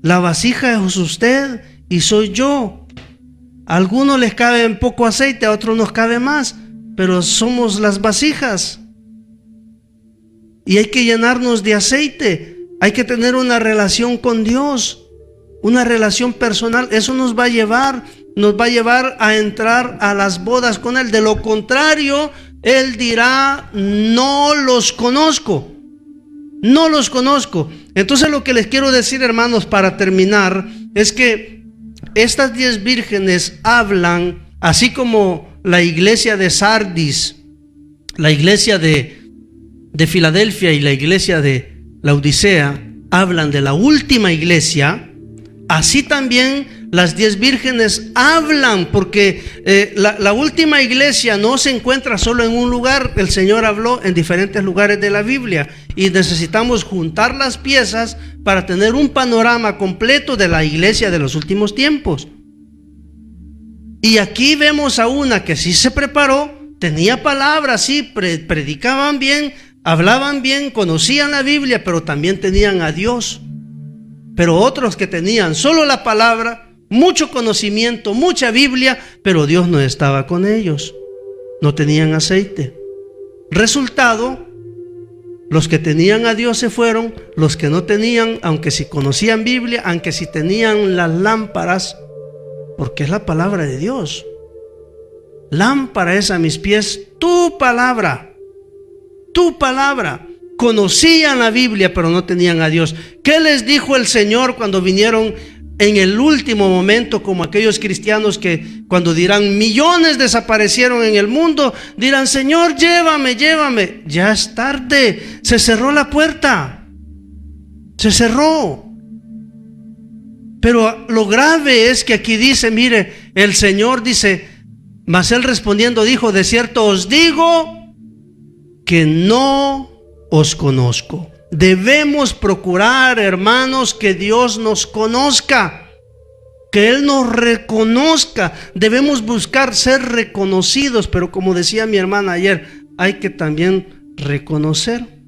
La vasija es usted y soy yo. A algunos les cabe poco aceite, a otros nos cabe más, pero somos las vasijas. Y hay que llenarnos de aceite. Hay que tener una relación con Dios, una relación personal. Eso nos va a llevar a entrar a las bodas con Él. De lo contrario, Él dirá: no los conozco, no los conozco. Entonces lo que les quiero decir, hermanos, para terminar, es que estas 10 vírgenes hablan, así como la iglesia de Sardis, la iglesia de Filadelfia y la iglesia de Laodicea hablan de la última iglesia. Así también las 10 vírgenes hablan, porque la última iglesia no se encuentra solo en un lugar. El Señor habló en diferentes lugares de la Biblia y necesitamos juntar las piezas para tener un panorama completo de la iglesia de los últimos tiempos. Y aquí vemos a una que sí se preparó, tenía palabras, sí, predicaban bien, hablaban bien, conocían la Biblia, pero también tenían a Dios. Pero otros que tenían solo la palabra, mucho conocimiento, mucha Biblia, pero Dios no estaba con ellos. No tenían aceite. Resultado, los que tenían a Dios se fueron, los que no tenían, aunque si conocían Biblia, aunque si tenían las lámparas, porque es la palabra de Dios. Lámpara es a mis pies tu palabra, tu palabra. Conocían la Biblia, pero no tenían a Dios. ¿Qué les dijo el Señor cuando vinieron en el último momento, como aquellos cristianos que cuando dirán millones desaparecieron en el mundo, dirán: Señor, llévame, llévame? Ya es tarde, se cerró la puerta, se cerró. Pero lo grave es que aquí dice, mire, el Señor dice: mas él respondiendo dijo: de cierto os digo que no os conozco. Debemos procurar, hermanos, que Dios nos conozca, que Él nos reconozca. Debemos buscar ser reconocidos, pero como decía mi hermana ayer, hay que también reconocer.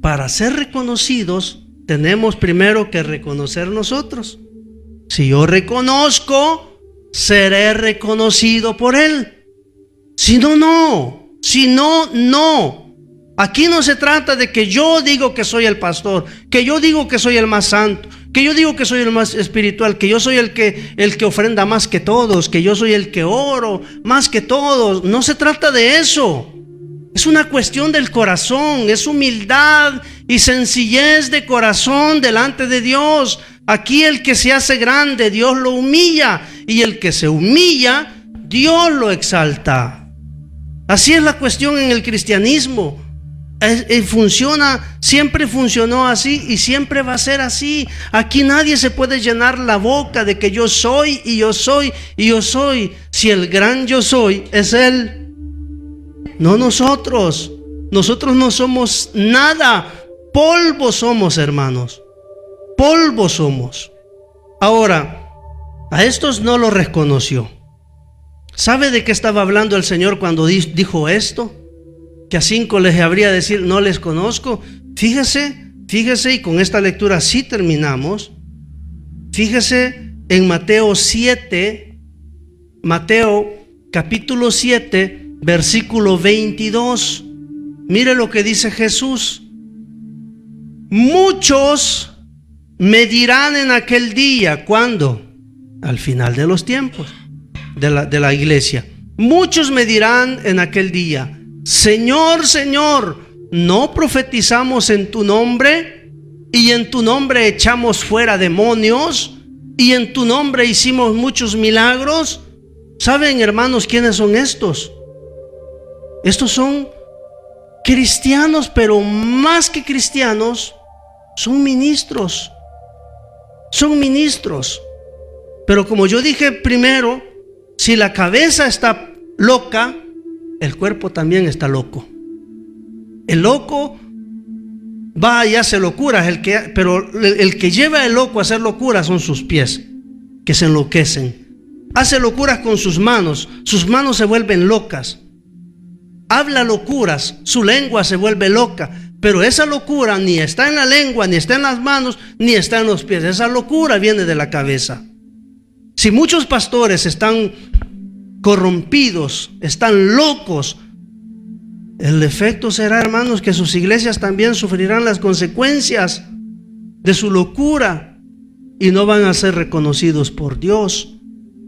Para ser reconocidos, tenemos primero que reconocer nosotros. Si yo reconozco, seré reconocido por Él. Si no, no. Si no, no. Aquí no se trata de que yo digo que soy el pastor, que yo digo que soy el más santo, que yo digo que soy el más espiritual, que yo soy el que ofrenda más que todos, que yo soy el que oro más que todos. No se trata de eso. Es una cuestión del corazón, es humildad y sencillez de corazón delante de Dios. Aquí el que se hace grande, Dios lo humilla, y el que se humilla, Dios lo exalta. Así es la cuestión en el cristianismo. Funciona, siempre funcionó así y siempre va a ser así. Aquí nadie se puede llenar la boca de que yo soy y yo soy y yo soy, si el gran yo soy es Él, no nosotros. Nosotros no somos nada, polvo somos, hermanos, polvo somos. Ahora, a estos no lo reconoció. ¿Sabe de qué estaba hablando el Señor cuando dijo esto? Que a 5 les habría de decir, no les conozco. Fíjese, y con esta lectura sí terminamos. Fíjese en Mateo 7, Mateo capítulo 7, versículo 22. Mire lo que dice Jesús. Muchos me dirán en aquel día, ¿cuándo? Al final de los tiempos de la iglesia. Muchos me dirán en aquel día, Señor, Señor, ¿no profetizamos en tu nombre? Y en tu nombre echamos fuera demonios, y en tu nombre hicimos muchos milagros. ¿Saben, hermanos, quiénes son estos? Estos son cristianos, pero más que cristianos, son ministros. Son ministros. Pero como yo dije primero, si la cabeza está loca, el cuerpo también está loco. El loco va y hace locuras, pero el que lleva el loco a hacer locuras son sus pies, que se enloquecen. Hace locuras con sus manos se vuelven locas. Habla locuras, su lengua se vuelve loca, pero esa locura ni está en la lengua, ni está en las manos, ni está en los pies. Esa locura viene de la cabeza. Si muchos pastores están corrompidos, están locos, el efecto será, hermanos, que sus iglesias también sufrirán las consecuencias de su locura y no van a ser reconocidos por Dios,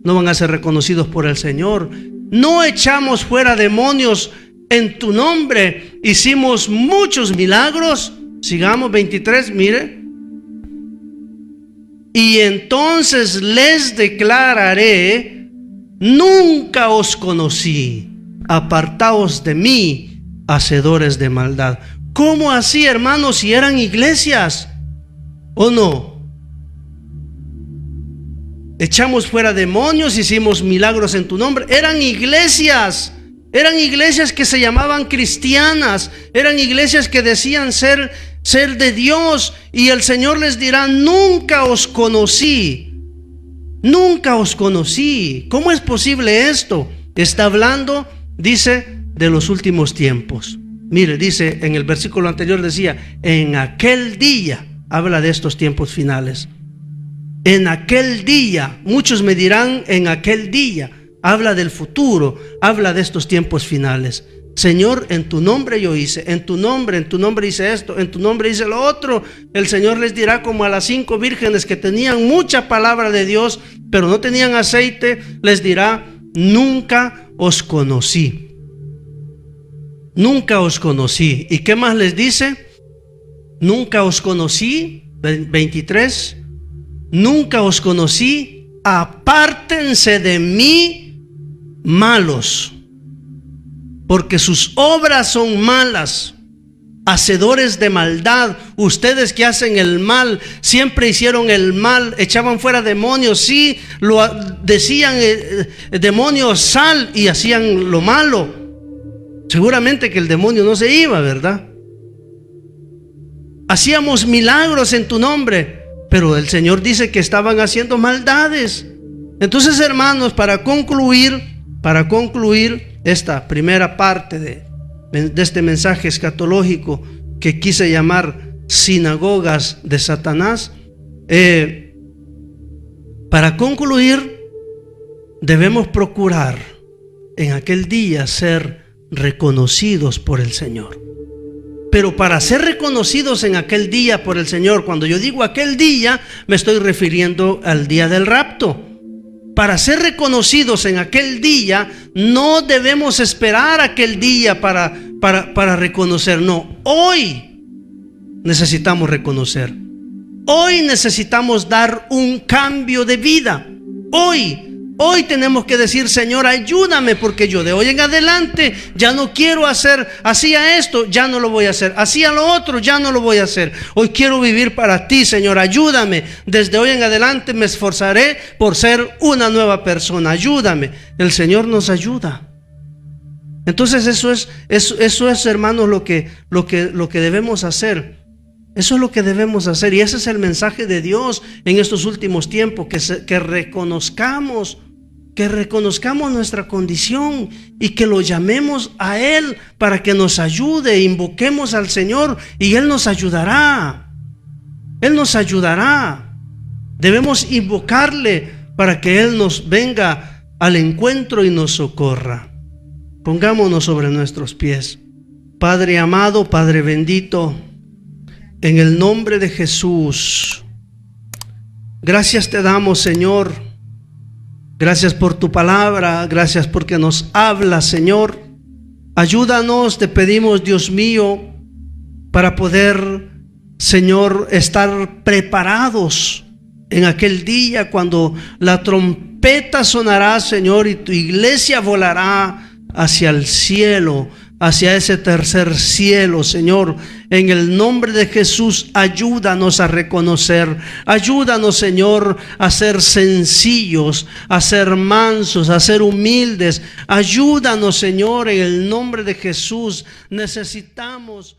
no van a ser reconocidos por el Señor. No echamos fuera demonios en tu nombre, hicimos muchos milagros. Sigamos 23, mire. Y entonces les declararé, nunca os conocí, apartaos de mí, hacedores de maldad. ¿Cómo así, hermanos, si eran iglesias o no? Echamos fuera demonios, hicimos milagros en tu nombre. Eran iglesias que se llamaban cristianas, eran iglesias que decían ser de Dios, y el Señor les dirá, nunca os conocí, nunca os conocí. ¿Cómo es posible esto? Está hablando, dice, de los últimos tiempos. Mire, dice en el versículo anterior, decía, en aquel día, habla de estos tiempos finales. En aquel día, muchos me dirán en aquel día, habla del futuro, habla de estos tiempos finales. Señor, en tu nombre yo hice, en tu nombre hice esto, en tu nombre hice lo otro. El Señor les dirá como a las 5 vírgenes que tenían mucha palabra de Dios, pero no tenían aceite, les dirá, nunca os conocí. Nunca os conocí. ¿Y qué más les dice? Nunca os conocí, 23, nunca os conocí, apártense de mí, malos, porque sus obras son malas, hacedores de maldad. Ustedes que hacen el mal, siempre hicieron el mal, echaban fuera demonios, sí, lo decían, demonios, sal, y hacían lo malo. Seguramente que el demonio no se iba, ¿verdad? Hacíamos milagros en tu nombre, pero el Señor dice que estaban haciendo maldades. Entonces, hermanos, para concluir esta primera parte de este mensaje escatológico que quise llamar sinagogas de Satanás, para concluir, debemos procurar en aquel día ser reconocidos por el Señor. Pero para ser reconocidos en aquel día por el Señor, cuando yo digo aquel día, me estoy refiriendo al día del rapto. Para ser reconocidos en aquel día, no debemos esperar aquel día para reconocer. No, hoy necesitamos reconocer. Hoy necesitamos dar un cambio de vida. Hoy Hoy tenemos que decir: Señor, ayúdame, porque yo de hoy en adelante ya no quiero hacer así a esto, ya no lo voy a hacer, así a lo otro, ya no lo voy a hacer. Hoy quiero vivir para ti, Señor, ayúdame. Desde hoy en adelante me esforzaré por ser una nueva persona. Ayúdame. El Señor nos ayuda. Entonces eso es, hermanos, lo que debemos hacer. Eso es lo que debemos hacer, y ese es el mensaje de Dios en estos últimos tiempos, que reconozcamos nuestra condición y que lo llamemos a Él para que nos ayude. Invoquemos al Señor y Él nos ayudará. Él nos ayudará. Debemos invocarle para que Él nos venga al encuentro y nos socorra. Pongámonos sobre nuestros pies. Padre amado, Padre bendito, en el nombre de Jesús, gracias te damos, Señor. Gracias por tu palabra, gracias porque nos hablas, Señor. Ayúdanos, te pedimos, Dios mío, para poder, Señor, estar preparados en aquel día cuando la trompeta sonará, Señor, y tu iglesia volará hacia el cielo, hacia ese tercer cielo, Señor. En el nombre de Jesús, ayúdanos a reconocer, ayúdanos, Señor, a ser sencillos, a ser mansos, a ser humildes. Ayúdanos, Señor, en el nombre de Jesús. Necesitamos